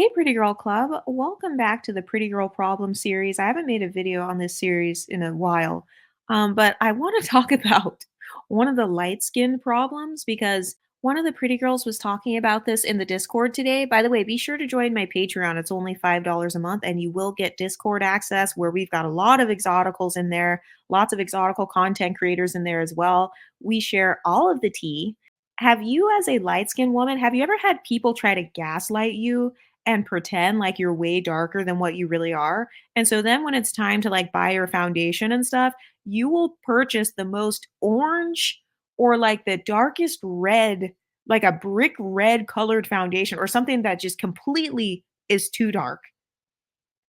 Hey, Pretty Girl Club. Welcome back to the Pretty Girl Problem series. I haven't made a video on this series in a while, but I want to talk about one of the light skin problems because one of the pretty girls was talking about this in the Discord today. By the way, be sure to join my Patreon. It's only $5 a month, and you will get Discord access where we've got a lot of exoticals in there, lots of exotical content creators in there as well. We share all of the tea. Have you, as a light skinned woman, have you ever had people try to gaslight you and pretend like you're way darker than what you really are? And so then when it's time to like buy your foundation and stuff, you will purchase the most orange or like the darkest red, like a brick red colored foundation or something that just completely is too dark.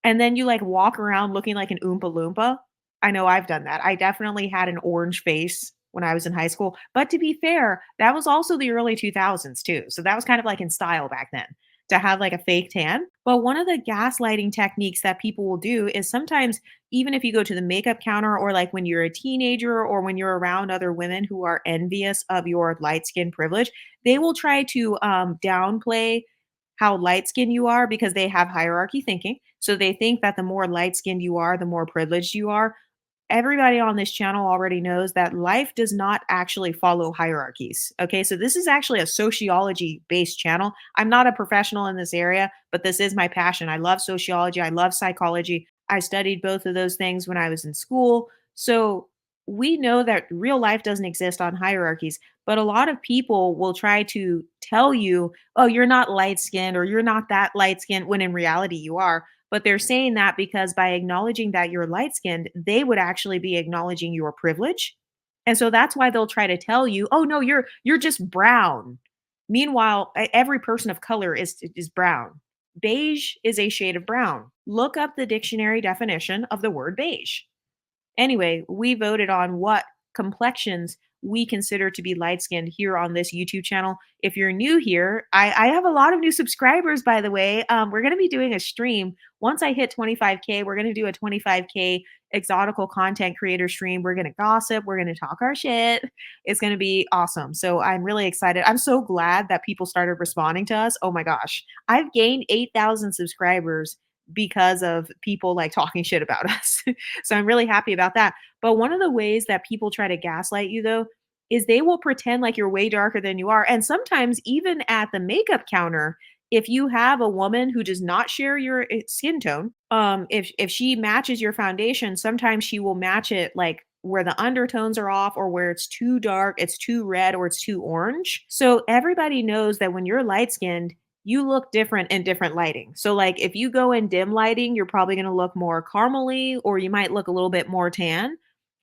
And then you like walk around looking like an Oompa Loompa. I know I've done that. I definitely had an orange face when I was in high school. But to be fair, that was also the early 2000s too. So that was kind of like in style back then to have like a fake tan. But one of the gaslighting techniques that people will do is sometimes, even if you go to the makeup counter or like when you're a teenager or when you're around other women who are envious of your light skin privilege, they will try to downplay how light skinned you are because they have hierarchy thinking. So they think that the more light skinned you are, the more privileged you are. Everybody on this channel already knows that life does not actually follow hierarchies. Okay, so this is actually a sociology based channel. I'm not a professional in this area, but this is my passion. I love sociology, I love psychology. I studied both of those things when I was in school. So we know that real life doesn't exist on hierarchies, but a lot of people will try to tell you, oh, you're not light skinned or you're not that light skinned, when in reality you are. But they're saying that because by acknowledging that you're light skinned, they would actually be acknowledging your privilege. And so that's why they'll try to tell you, "Oh no, you're just brown." Meanwhile, every person of color is brown. Beige is a shade of brown. Look up the dictionary definition of the word beige. Anyway, we voted on what complexions we consider to be light skinned here on this YouTube channel. If you're new here, I have a lot of new subscribers, by the way. We're going to be doing a stream. Once I hit 25K, we're going to do a 25K exotical content creator stream. We're going to gossip. We're going to talk our shit. It's going to be awesome. So I'm really excited. I'm so glad that people started responding to us. Oh my gosh. I've gained 8,000 subscribers because of people like talking shit about us. So I'm really happy about that. But one of the ways that people try to gaslight you though is they will pretend like you're way darker than you are. And sometimes even at the makeup counter, if you have a woman who does not share your skin tone, if she matches your foundation, sometimes she will match it like where the undertones are off or where it's too dark, it's too red, or it's too orange. So everybody knows that when you're light skinned, you look different in different lighting. So, like, if you go in dim lighting, you're probably going to look more caramely, or you might look a little bit more tan.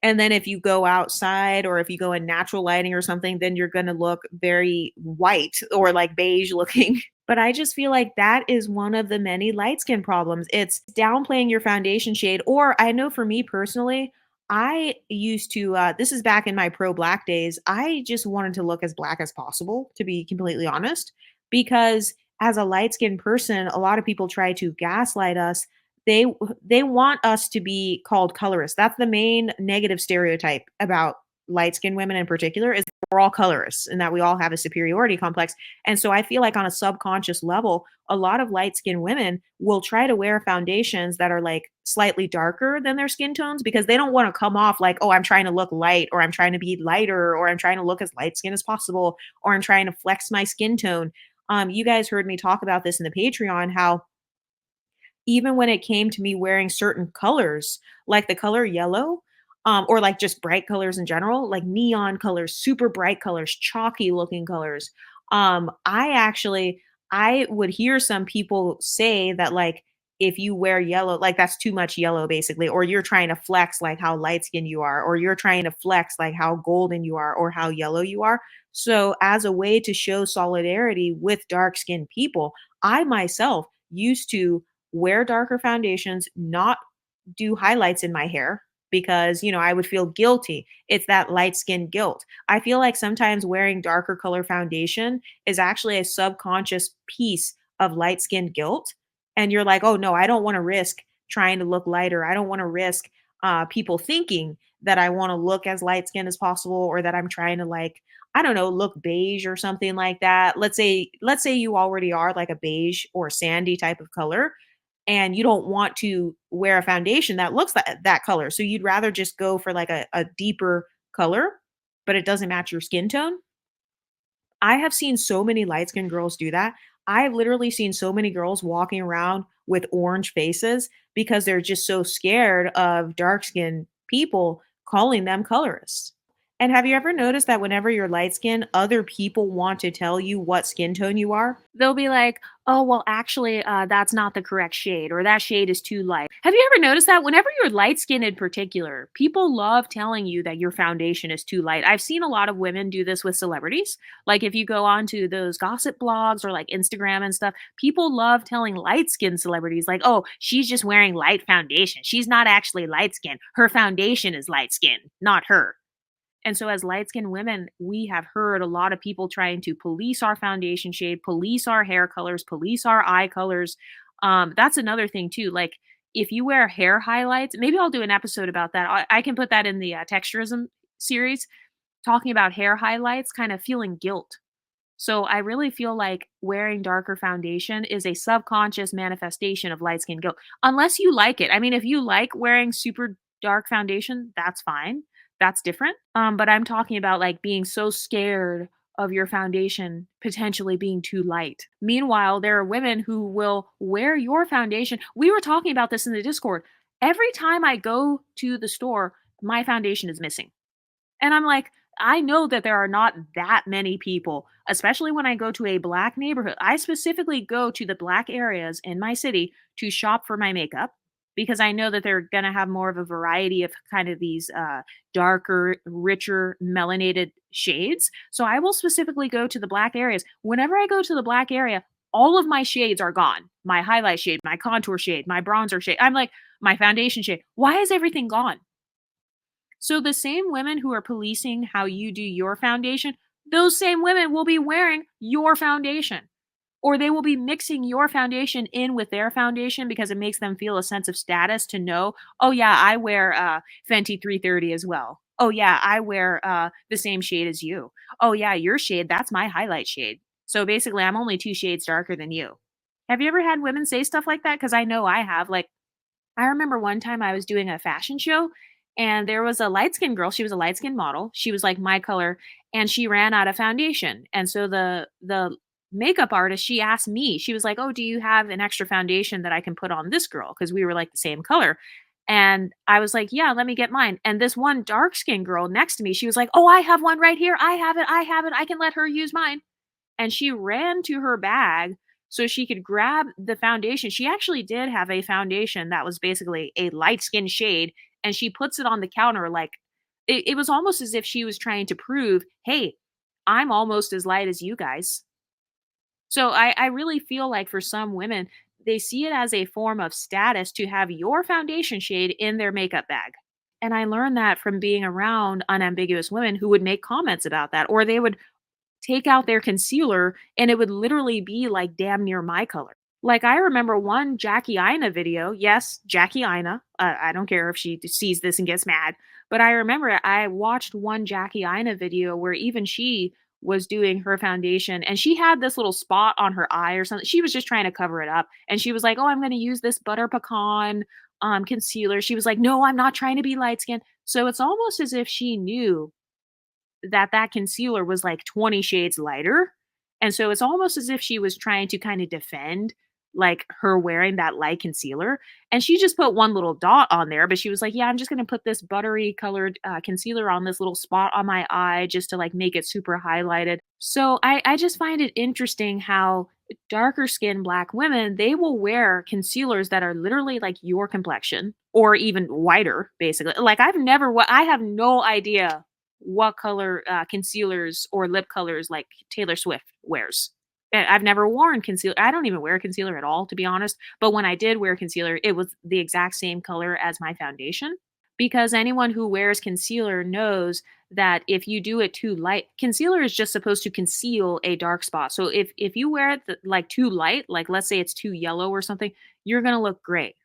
And then if you go outside or if you go in natural lighting or something, then you're going to look very white or like beige looking. But I just feel like that is one of the many light skin problems. It's downplaying your foundation shade. Or I know for me personally, I used to, this is back in my pro black days, I just wanted to look as black as possible, to be completely honest, because as a light skinned person, a lot of people try to gaslight us. They they want us to be called colorist. That's the main negative stereotype about light skinned women in particular is we're all colorists and that we all have a superiority complex. And so I feel like on a subconscious level, a lot of light skinned women will try to wear foundations that are like slightly darker than their skin tones because they don't want to come off like, oh, I'm trying to look light or I'm trying to be lighter or I'm trying to look as light skinned as possible or I'm trying to flex my skin tone. You guys heard me talk about this in the Patreon, how even when it came to me wearing certain colors, like the color yellow, or like just bright colors in general, like neon colors, super bright colors, chalky looking colors. I actually I would hear some people say that like if you wear yellow, like that's too much yellow basically, or you're trying to flex like how light skinned you are, or you're trying to flex like how golden you are or how yellow you are. So as a way to show solidarity with dark skinned people, I myself used to wear darker foundations, not do highlights in my hair because, I would feel guilty. It's that light skin guilt. I feel like sometimes wearing darker color foundation is actually a subconscious piece of light skin guilt. And you're like, oh no, I don't want to risk trying to look lighter. I don't want to risk people thinking that I want to look as light skinned as possible or that I'm trying to like, I don't know, look beige or something like that. Let's say you already are like a beige or sandy type of color and you don't want to wear a foundation that looks that color. So you'd rather just go for like a deeper color, but it doesn't match your skin tone. I have seen so many light skinned girls do that. I've literally seen so many girls walking around with orange faces because they're just so scared of dark skinned people calling them colorists. And have you ever noticed that whenever you're light skinned, other people want to tell you what skin tone you are? They'll be like, oh, well, actually, that's not the correct shade, or that shade is too light. Have you ever noticed that whenever you're light skinned in particular, people love telling you that your foundation is too light? I've seen a lot of women do this with celebrities. Like if you go on to those gossip blogs or like Instagram and stuff, people love telling light skinned celebrities, like, oh, she's just wearing light foundation. She's not actually light skinned. Her foundation is light skinned, not her. And so, as light skinned women, we have heard a lot of people trying to police our foundation shade, police our hair colors, police our eye colors. That's another thing, too. Like, if you wear hair highlights, maybe I'll do an episode about that. I can put that in the texturism series, talking about hair highlights, kind of feeling guilt. So I really feel like wearing darker foundation is a subconscious manifestation of light skin guilt, unless you like it. I mean, if you like wearing super dark foundation, that's fine. That's different. But I'm talking about like being so scared of your foundation potentially being too light. Meanwhile, there are women who will wear your foundation. We were talking about this in the Discord. Every time I go to the store, my foundation is missing. And I'm like, I know that there are not that many people, especially when I go to a black neighborhood. I specifically go to the black areas in my city to shop for my makeup because I know that they're going to have more of a variety of kind of these darker, richer, melanated shades. So I will specifically go to the black areas. Whenever I go to the black area, all of my shades are gone. My highlight shade, my contour shade, my bronzer shade. I'm like, my foundation shade. Why is everything gone? So the same women who are policing how you do your foundation, those same women will be wearing your foundation. Or they will be mixing your foundation in with their foundation because it makes them feel a sense of status to know, oh yeah, I wear Fenty 330 as well. Oh yeah, I wear the same shade as you. Oh yeah, your shade, that's my highlight shade. So basically, I'm only 2 shades darker than you. Have you ever had women say stuff like that? Because I know I have. Like, I remember one time I was doing a fashion show and there was a light skinned girl. She was a light skinned model. She was like my color and she ran out of foundation. And so the makeup artist, she asked me, she was like, "Oh, do you have an extra foundation that I can put on this girl?" Because we were like the same color. And I was like, "Yeah, let me get mine." And this one dark skinned girl next to me, she was like, "Oh, I have one right here. I have it. I have it. I can let her use mine." And she ran to her bag so she could grab the foundation. She actually did have a foundation that was basically a light skin shade, and she puts it on the counter like it was almost as if she was trying to prove, hey, I'm almost as light as you guys. So I really feel like for some women, they see it as a form of status to have your foundation shade in their makeup bag. And I learned that from being around unambiguous women who would make comments about that, or they would take out their concealer and it would literally be like damn near my color. Like I remember one Jackie Ina video. Yes, Jackie Ina. I don't care if she sees this and gets mad, but I remember I watched one Jackie Ina video where even she was doing her foundation and she had this little spot on her eye or something. She was just trying to cover it up and she was like, "Oh, I'm going to use this butter pecan concealer." She was like, "No, I'm not trying to be light skinned." So it's almost as if she knew that that concealer was like 20 shades lighter. And so it's almost as if she was trying to kind of defend like her wearing that light concealer. And she just put one little dot on there, but she was like, "Yeah, I'm just going to put this buttery colored concealer on this little spot on my eye just to like make it super highlighted." So I just find it interesting how darker skinned black women, they will wear concealers that are literally like your complexion or even whiter, basically. Like I have no idea what color concealers or lip colors like Taylor Swift wears. I've never worn concealer. I don't even wear concealer at all, to be honest. But when I did wear concealer, it was the exact same color as my foundation. Because anyone who wears concealer knows that if you do it too light, concealer is just supposed to conceal a dark spot. So if you wear it like too light, like let's say it's too yellow or something, you're gonna look gray.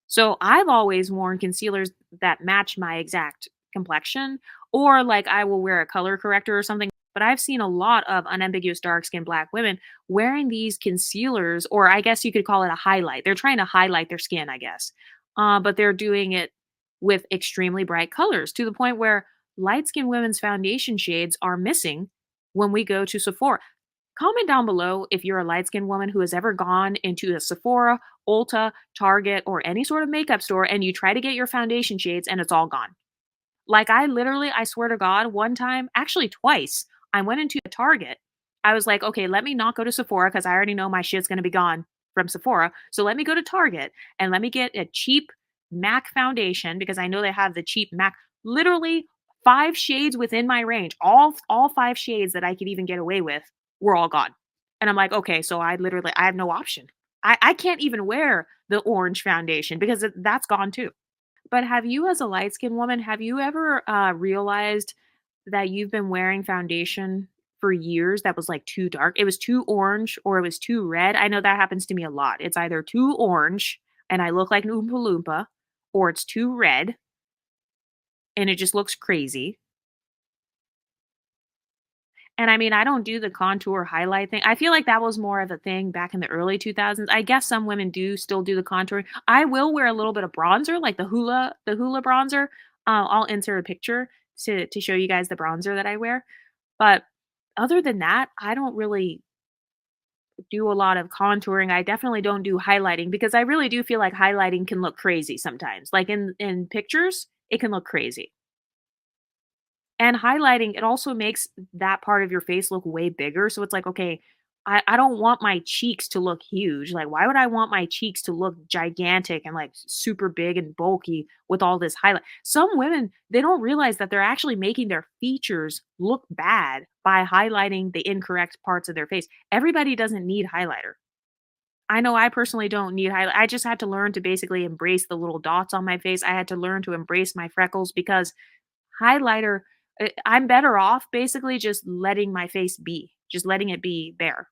So I've always worn concealers that match my exact complexion, or like I will wear a color corrector or something. But I've seen a lot of unambiguous dark skinned black women wearing these concealers, or I guess you could call it a highlight. They're trying to highlight their skin, I guess. But they're doing it with extremely bright colors to the point where light skinned women's foundation shades are missing when we go to Sephora. Comment down below if you're a light skinned woman who has ever gone into a Sephora, Ulta, Target, or any sort of makeup store and you try to get your foundation shades and it's all gone. Like, I literally, I swear to God, one time, actually twice, I went into a Target. I was like, okay, let me not go to Sephora because I already know my shit's gonna be gone from Sephora. So let me go to Target and let me get a cheap MAC foundation because I know they have the cheap MAC. Literally 5 shades within my range. All 5 shades that I could even get away with were all gone. And I'm like, okay, so I have no option. I can't even wear the orange foundation because that's gone too. But have you, as a light skinned woman, have you ever realized that you've been wearing foundation for years that was like too dark? It was too orange or it was too red. I know that happens to me a lot. It's either too orange and I look like an Oompa Loompa, or it's too red and it just looks crazy. And I mean, I don't do the contour highlight thing. I feel like that was more of a thing back in the early 2000s. I guess some women do still do the contouring. I will wear a little bit of bronzer, like the Hula bronzer. I'll insert a picture to show you guys the bronzer that I wear. But other than that, I don't really do a lot of contouring. I definitely don't do highlighting because I really do feel like highlighting can look crazy sometimes. Like in pictures, it can look crazy. And highlighting, it also makes that part of your face look way bigger, so it's like, okay, I don't want my cheeks to look huge, like, why would I want my cheeks to look gigantic and, like, super big and bulky with all this highlight? Some women, they don't realize that they're actually making their features look bad by highlighting the incorrect parts of their face. Everybody doesn't need highlighter. I know I personally don't need highlight. I just had to learn to basically embrace the little dots on my face. I had to learn to embrace my freckles because highlighter, I'm better off basically just letting my face be, just letting it be bare.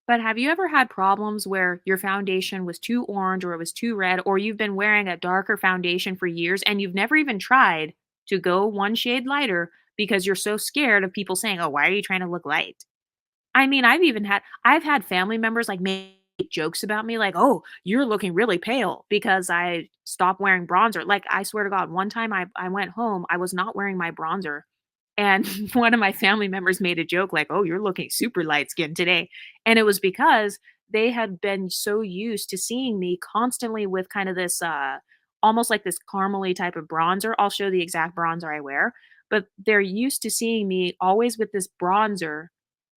But have you ever had problems where your foundation was too orange or it was too red, or you've been wearing a darker foundation for years and you've never even tried to go one shade lighter because you're so scared of people saying, "Oh, why are you trying to look light?" I mean, I've had family members like make jokes about me like, "Oh, you're looking really pale because I stopped wearing bronzer." Like, I swear to God, one time I went home, I was not wearing my bronzer, and one of my family members made a joke like, "Oh, you're looking super light skinned today." And it was because they had been so used to seeing me constantly with kind of this almost like this caramely type of bronzer. I'll show the exact bronzer I wear, but they're used to seeing me always with this bronzer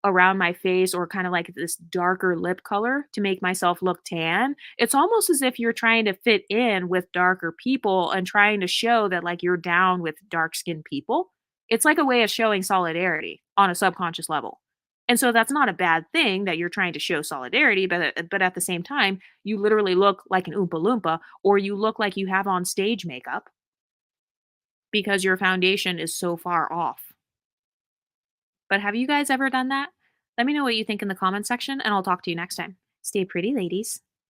around my face or kind of like this darker lip color to make myself look tan. It's almost as if you're trying to fit in with darker people and trying to show that like you're down with dark skinned people. It's like a way of showing solidarity on a subconscious level. And so that's not a bad thing that you're trying to show solidarity, but at the same time, you literally look like an Oompa Loompa or you look like you have on stage makeup because your foundation is so far off. But have you guys ever done that? Let me know what you think in the comment section, and I'll talk to you next time. Stay pretty, ladies.